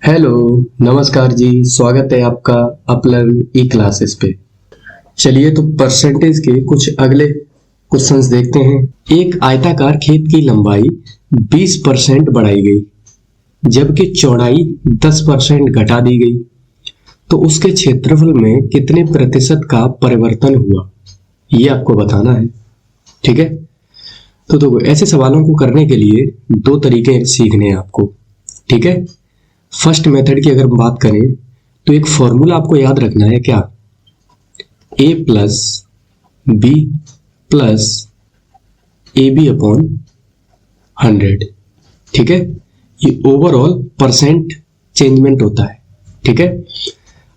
Hello, नमस्कार जी। स्वागत है आपका अपलर्न ई क्लासेस पे। चलिए तो परसेंटेज के कुछ अगले क्वेश्चंस देखते हैं। एक आयताकार खेत की लंबाई 20% बढ़ाई गई जबकि चौड़ाई 10% घटा दी गई, तो उसके क्षेत्रफल में कितने प्रतिशत का परिवर्तन हुआ, ये आपको बताना है। ठीक है, तो देखो ऐसे सवालों को करने के लिए दो तरीके सीखने हैं आपको। ठीक है, फर्स्ट मेथड की अगर हम बात करें तो एक फॉर्मूला आपको याद रखना है, क्या, a plus B plus A B upon 100। ठीक है, ये ओवरऑल परसेंट चेंजमेंट होता है। ठीक है,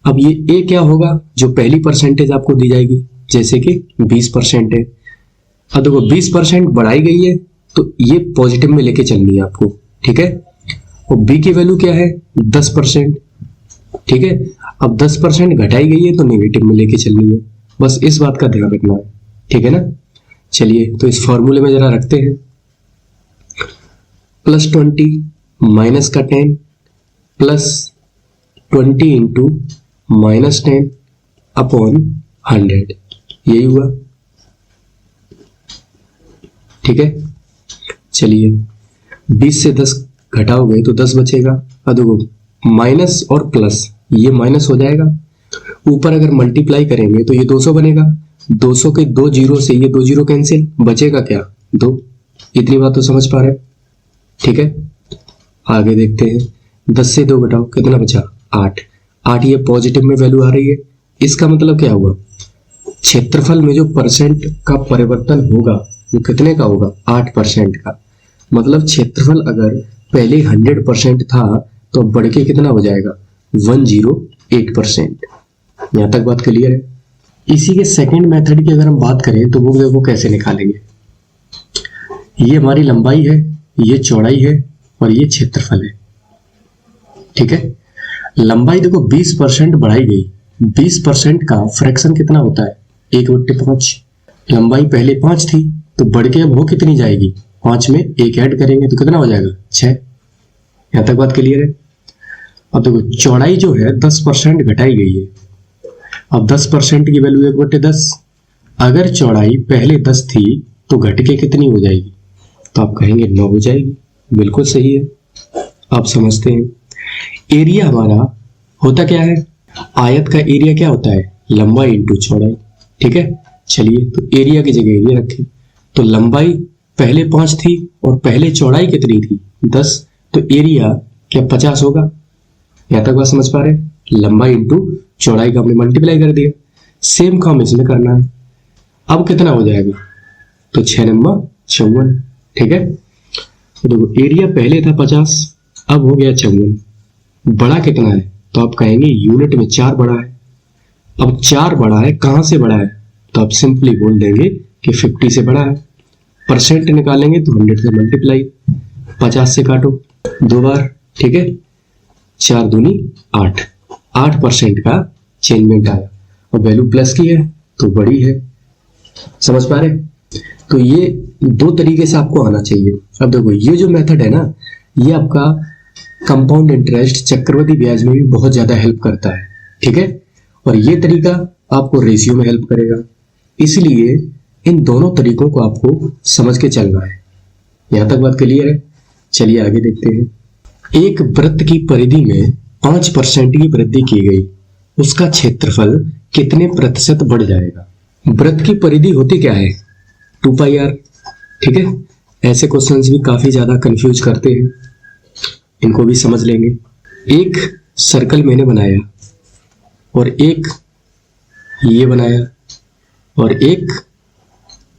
अब ये a क्या होगा, जो पहली परसेंटेज आपको दी जाएगी, जैसे कि 20% है। अब देखो 20% बढ़ाई गई है तो ये पॉजिटिव में लेके चलनी है आपको। ठीक है, और b की वैल्यू क्या है, 10%। ठीक है, अब 10% घटाई गई है तो नेगेटिव में लेके चलनी है, बस इस बात का ध्यान रखना है। ठीक है ना। चलिए तो इस फॉर्मूले में जरा रखते हैं, +20 माइनस का 10 प्लस 20 इंटू -10 अपॉन 100, यही हुआ। ठीक है, चलिए 20 से 10 घटाओगे तो 10 बचेगा। अब देखो माइनस और प्लस, ये माइनस हो जाएगा, ऊपर अगर मल्टीप्लाई करेंगे तो ये 200 बनेगा। 200 के 2 जीरो से ये 2 जीरो कैंसिल, बचेगा क्या, 2। इतनी बात तो समझ पा रहे हैं। ठीक है, आगे देखते हैं। 10 से 2 घटाओ, कितना बचा, 8। 8 ये पॉजिटिव में वैल्यू आ रही है, इसका मतलब क्या हुआ, क्षेत्रफल में जो परसेंट का परिवर्तन होगा वो कितने का होगा, 8% का। मतलब क्षेत्रफल अगर पहले 100% था तो अब बढ़ के कितना हो जाएगा, 108%। यहां तक बात क्लियर है। इसी के सेकंड मेथड की अगर हम बात करें तो वो देखो कैसे निकालेंगे। ये हमारी लंबाई है, ये चौड़ाई है और ये क्षेत्रफल है। ठीक है, लंबाई देखो 20% बढ़ाई गई, 20% का फ्रैक्शन कितना होता है, 1/5। लंबाई पहले 5 थी तो बढ़ के अब हो कितनी जाएगी, 5 में 1 ऐड करेंगे तो कितना हो जाएगा, 6। यहां तक बात क्लियर है। अब देखो चौड़ाई जो है 10% घटाई गई है। अब 10% की वैल्यू 1/10। अगर चौड़ाई पहले 10 थी तो घट के कितनी हो जाएगी, तो आप कहेंगे 9 हो जाएगी। बिल्कुल सही है, आप समझते हैं। एरिया हमारा होता क्या है, आयत का एरिया क्या होता है, लंबाई इंटू चौड़ाई। ठीक है, चलिए तो एरिया की जगह एरिया रखें, तो लंबाई पहले 5 थी और पहले चौड़ाई कितनी थी, 10, तो एरिया क्या 50 होगा। यहां तक बात समझ पा रहे हैं, लंबाई इंटू चौड़ाई का हमने मल्टीप्लाई कर दिया। सेम काम इसमें करना है। अब कितना हो जाएगा, तो 6 नंबर 54। ठीक है, तो देखो एरिया पहले था 50, अब हो गया 54। बड़ा कितना है, तो आप कहेंगे यूनिट में 4 बड़ा है। अब 4 बड़ा है, कहां से बड़ा है, तो आप सिंपली बोल देंगे कि 50 से बड़ा है। परसेंट निकालेंगे तो 100 से मल्टीप्लाई, 50 से काटो 2 बार। ठीक है, 4 दूनी 8, 8% का चेंजमेंट आया और वैल्यू प्लस की है तो बड़ी है। समझ पा रहे, तो ये 2 तरीके से आपको आना चाहिए। अब देखो ये जो मेथड है ना, ये आपका कंपाउंड इंटरेस्ट चक्रवृद्धि ब्याज में भी बहुत ज्यादा हेल्प करता है। ठीक है, और ये तरीका आपको रेशियो में हेल्प करेगा, इसलिए इन दोनों तरीकों को आपको समझ के चलना है। यहां तक बात क्लियर है। चलिए आगे देखते हैं। एक वृत्त की परिधि में 5% की वृद्धि की गई, उसका क्षेत्रफल कितने प्रतिशत बढ़ जाएगा। वृत्त की परिधि होती क्या है, 2πr। ठीक है, ऐसे क्वेश्चंस भी काफी ज्यादा कंफ्यूज करते हैं, इनको भी समझ लेंगे। एक सर्कल मैंने बनाया और एक ये बनाया और एक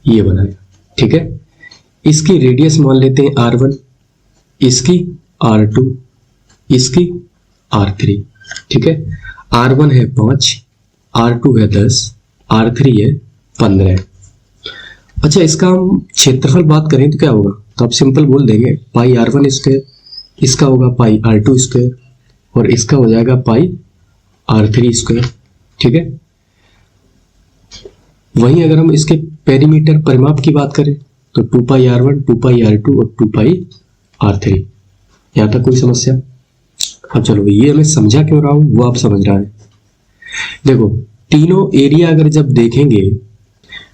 ये बनाया। ठीक है, इसकी रेडियस मान लेते हैं r1, इसकी r2, इसकी r3। ठीक है, r1 है 5, r2 है 10, r3 है 15। अच्छा, इसका हम क्षेत्रफल बात करें तो क्या होगा, तो आप सिंपल बोल देंगे पाई r1 स्क्वायर, इसका होगा पाई r2 स्क्वायर और इसका हो जाएगा पाई r3 स्क्वायर। ठीक है, वहीं अगर हम इसके पेरीमीटर परिमाप की बात करें तो 2πr1, 2πr2 और 2πr3। यहां तक कोई समस्या, अब चलो ये मैं समझा क्यों रहा हूं वो आप समझ रहा है। देखो तीनों एरिया अगर जब देखेंगे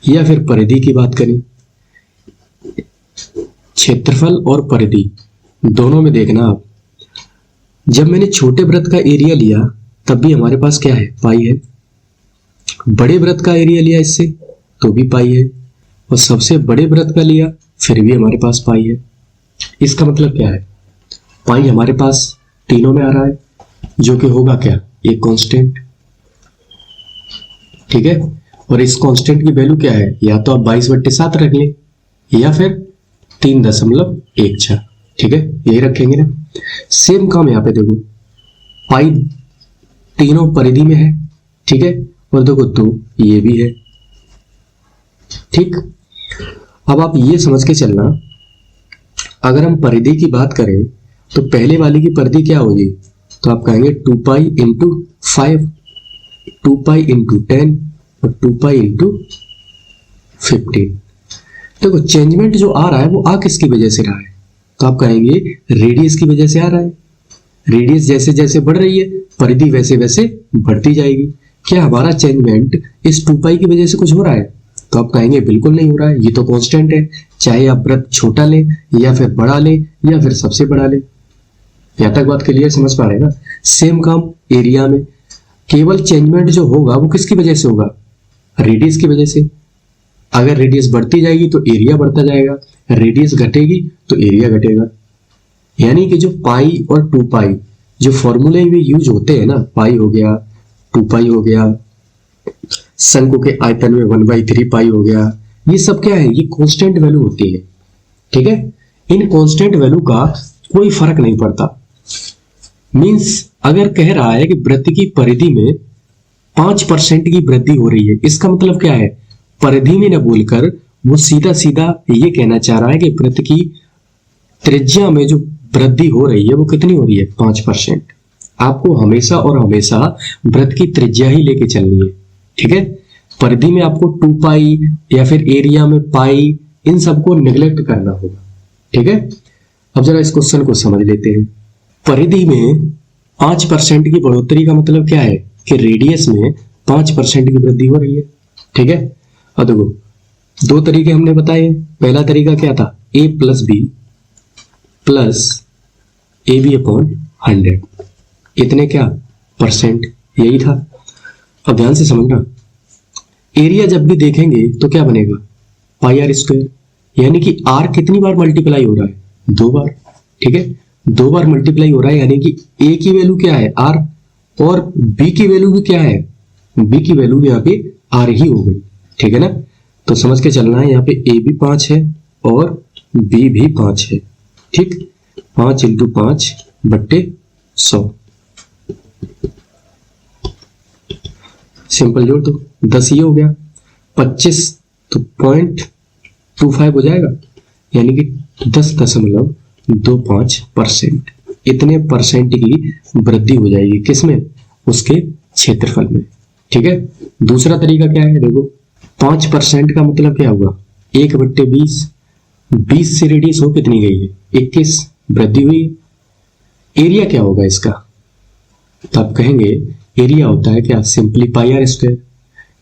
या फिर परिधि की बात करें, क्षेत्रफल और परिधि दोनों में देखना आप, जब मैंने छोटे वृत्त का एरिया लिया तब भी हमारे पास क्या है, पाई है। बड़े वृत्त का एरिया लिया इससे तो भी पाई है, और सबसे बड़े वृत्त का लिया फिर भी हमारे पास पाई है। इसका मतलब क्या है, पाई हमारे पास तीनों में आ रहा है, जो कि होगा क्या, एक कांस्टेंट। ठीक है, और इस कांस्टेंट की वैल्यू क्या है, या तो आप 22/7 रख लें या फिर 3.16। ठीक है, यही रखेंगे ना। सेम काम यहां पे देखो, पाई तीनों परिधि में है। ठीक है, और देखो 2 ये भी है। ठीक, अब आप ये समझ के चलना, अगर हम परिधि की बात करें तो पहले वाली की परिधि क्या होगी, तो आप कहेंगे 2π इंटू 5, 2π इंटू 10 और 2π इंटू 15। देखो चेंजमेंट जो आ रहा है वो आ किसकी वजह से रहा है, तो आप कहेंगे रेडियस की वजह से आ रहा है। रेडियस जैसे जैसे बढ़ रही है परिधि वैसे वैसे बढ़ती जाएगी। क्या हमारा चेंजमेंट इस 2π की वजह से कुछ हो रहा है, तो आप कहेंगे बिल्कुल नहीं हो रहा है, ये तो कांस्टेंट है। चाहे आप वृत्त छोटा ले या फिर बड़ा ले या फिर सबसे बड़ा ले। यहां तक बात क्लियर समझ पा रहे हैं ना। सेम काम एरिया में, केवल चेंजमेंट जो होगा वो किसकी वजह से होगा, रेडियस की वजह से। अगर रेडियस बढ़ती जाएगी तो एरिया बढ़ता जाएगा, रेडियस घटेगी तो एरिया घटेगा। यानी कि जो पाई और 2π जो फॉर्मूले में यूज होते हैं ना, पाई हो गया, 2π हो गया, शंकु के आयतन में 1/3 पाई हो गया, ये सब क्या है, ये कांस्टेंट वैल्यू होती है। ठीक है, इन कांस्टेंट वैल्यू का कोई फर्क नहीं पड़ता। मींस अगर कह रहा है कि वृत्त की परिधि में 5% की वृद्धि हो रही है, इसका मतलब क्या है, परिधि में न बोलकर वो सीधा सीधा ये कहना चाह रहा है कि वृत्त की त्रिज्या में जो वृद्धि हो रही है वो कितनी हो रही है, 5%। आपको हमेशा और हमेशा वृत्त की त्रिज्या ही लेके चलनी है। ठीक है, परिधि में आपको 2π या फिर एरिया में पाई, इन सबको निगलेक्ट करना होगा। ठीक है, अब जरा इस क्वेश्चन को समझ लेते हैं। परिधि में 5% की बढ़ोतरी का मतलब क्या है कि रेडियस में 5% की वृद्धि हो रही है। ठीक है, अब देखो 2 तरीके हमने बताए। पहला तरीका क्या था, a plus B plus AB/100, इतने क्या परसेंट, यही था। अब ध्यान से समझना, एरिया जब भी देखेंगे तो क्या बनेगा, πr², यानी कि r कितनी बार मल्टीप्लाई हो रहा है, 2 बार। ठीक है, 2 बार मल्टीप्लाई हो रहा है, यानी कि a की वैल्यू क्या है, r, और b की वैल्यू भी क्या है, b की वैल्यू यहाँ पे r ही हो गई। ठीक है ना, तो समझ के चलना है, यहाँ पे a भी 5 है और b भी 5 है। ठीक, 5 × 5/100, सिंपल जोड़ दो, 10 ये हो गया, 25 तो 0.25 हो जाएगा, यानी कि 10.25%, इतने परसेंट की वृद्धि हो जाएगी, किसमें, उसके क्षेत्रफल में। ठीक है, दूसरा तरीका क्या है, देखो 5% का मतलब क्या होगा, 1/20, 20 से रेडियस हो कितनी गई है, 21, वृद्धि हुई। एरिया क्या होगा इसका, तो आप कहेंगे एरिया होता है क्या, सिंपली πr²,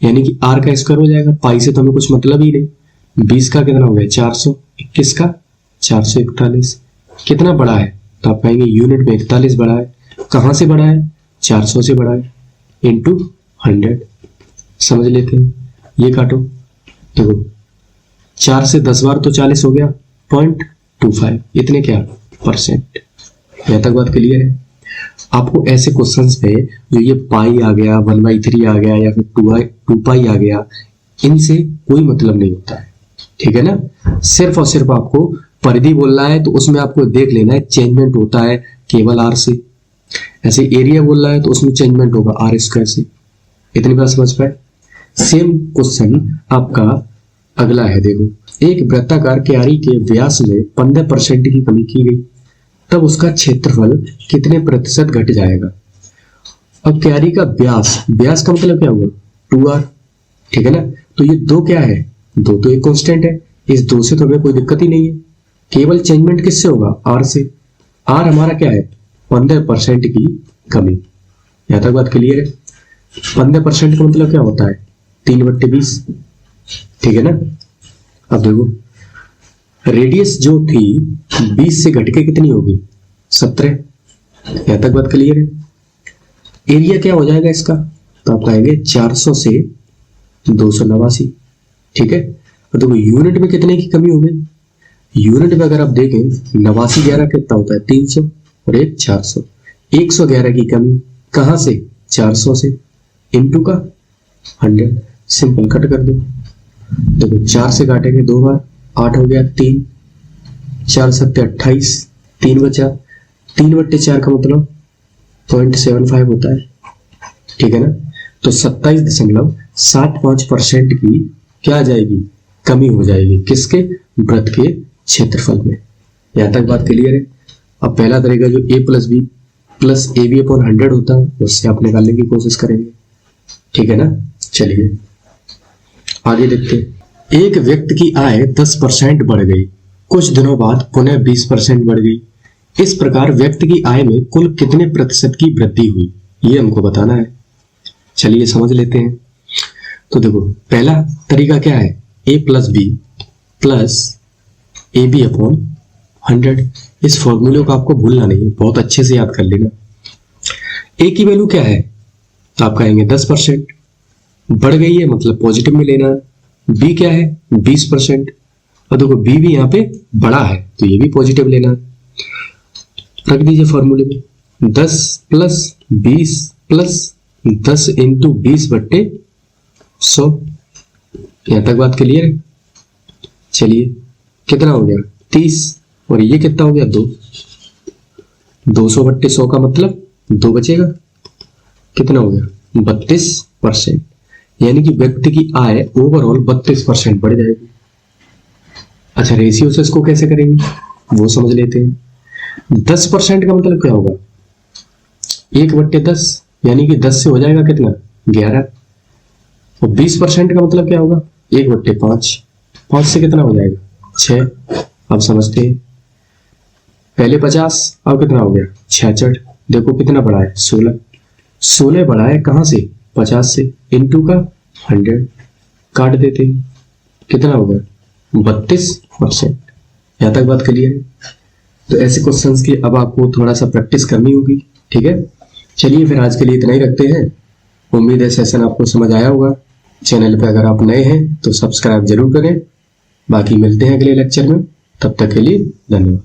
यानी कि r का स्क्वायर हो जाएगा, पाई से तो हमें कुछ मतलब ही नहीं। 20 का कितना हो गया 400, 21 का 441, कितना बड़ा है, तो आप कहेंगे यूनिट में 41 बड़ा है। कहां से बड़ा है, 400 से बड़ा है, इंटू 100। समझ लेते हैं, ये काटो, देखो 4 से 10 बार तो 40 हो गया, 0.25, इतने क्या परसेंट। यहां तक बात क्लियर है। आपको ऐसे क्वेश्चंस पे जो ये पाई आ गया, 1/3 आ गया या फिर 2π आ गया, इनसे कोई मतलब नहीं होता है। ठीक है ना, सिर्फ और सिर्फ आपको परिधि बोलना है तो उसमें आपको देख लेना है चेंजमेंट होता है केवल r से। ऐसे एरिया बोलना है तो उसमें चेंजमेंट होगा r² से। इतनी बात समझ पाए। सेम क्वेश्चन आपका अगला है, देखो एक वृत्ताकार क्यारी के व्यास में 15% की कमी की गई, तब उसका क्षेत्रफल कितने प्रतिशत घट जाएगा। अब क्यारी का व्यास, व्यास का मतलब क्या हुआ, 2r। ठीक है ना, तो ये 2 क्या है, 2 तो एक कांस्टेंट है, इस 2 से तो हमें कोई दिक्कत ही नहीं है। केवल चेंजमेंट किससे होगा, r से। r हमारा क्या है, 15% की कमी। यहां तक बात क्लियर है? 15% का मतलब क्या होता है? 3/20, ठीक है ना। अब देखो रेडियस जो थी 20 से घट के कितनी होगी? 17। यहां तक बात क्लियर है? एरिया क्या हो जाएगा इसका? तो आप कहेंगे 400 से 289, ठीक है। और देखो यूनिट में कितने की कमी हो गई? यूनिट में अगर आप देखें 89 11 कितना होता है? 300 और एक 400, 111 की कमी। कहां से? 400 से, इनटू का 100। सिंपल कट कर दो। देखो 4 से काटेंगे 2 बार, 8 हो गया, 3, 4 7 28, 3 बचा। 3/4 का मतलब 0.75 होता है, ठीक है ना। तो 27.75% की क्या आ जाएगी? कमी हो जाएगी। किसके? वृत्त के क्षेत्रफल में। यहां तक बात क्लियर है? अब पहला तरीका जो a + b + ab/100 होता है उससे आप निकालने की कोशिश करेंगे, ठीक है ना। चलिए आगे देखते हैं। एक व्यक्ति की आय 10% बढ़ गई, कुछ दिनों बाद पुनः 20% बढ़ गई। इस प्रकार व्यक्ति की आय में कुल कितने प्रतिशत की वृद्धि हुई, ये हमको बताना है। चलिए समझ लेते हैं। तो देखो पहला तरीका क्या है? a + b + ab/100। इस फॉर्मूले को आपको भूलना नहीं है, बहुत अच्छे से याद कर लेना। a की वैल्यू क्या है? तो आप कहेंगे 10%, बढ़ गई है मतलब पॉजिटिव में लेना है। b क्या है? 20%, और देखो b भी यहाँ पे बड़ा है तो ये भी पॉजिटिव लेना है। रख दीजिए फॉर्मूले में 10 + 20 + 10 × 20/100। यहां तक बात क्लियर है? चलिए कितना हो गया? 30, और ये कितना हो गया? 2। 200/100 का मतलब 2 बचेगा। कितना हो गया? 32%। यानी कि व्यक्ति की आय ओवरऑल 32% बढ़ जाएगी। अच्छा रेशियो से इसको कैसे करेंगे वो समझ लेते हैं। 10% का मतलब क्या होगा? 1/10, यानी कि 10 से हो जाएगा कितना? 11। और 20% का मतलब क्या होगा? 1/5, 5 से कितना हो जाएगा? 6। अब समझते हैं। पहले 50, अब कितना हो गया? 66। देखो कितना बढ़ा है? 16। 16 बढ़ा है कहां से? 50 से, इनटू का 100। काट देते हैं, कितना हो गया? 32%। यहां तक बात क्लियर है? तो ऐसे क्वेश्चंस की अब आपको थोड़ा सा प्रैक्टिस करनी होगी, ठीक है। चलिए फिर आज के लिए इतना ही रखते हैं। उम्मीद है सेशन आपको समझ आया होगा। चैनल पे अगर आप नए हैं तो सब्सक्राइब जरूर करें। बाकी मिलते हैं अगले लेक्चर में, तब तक के लिए धन्यवाद।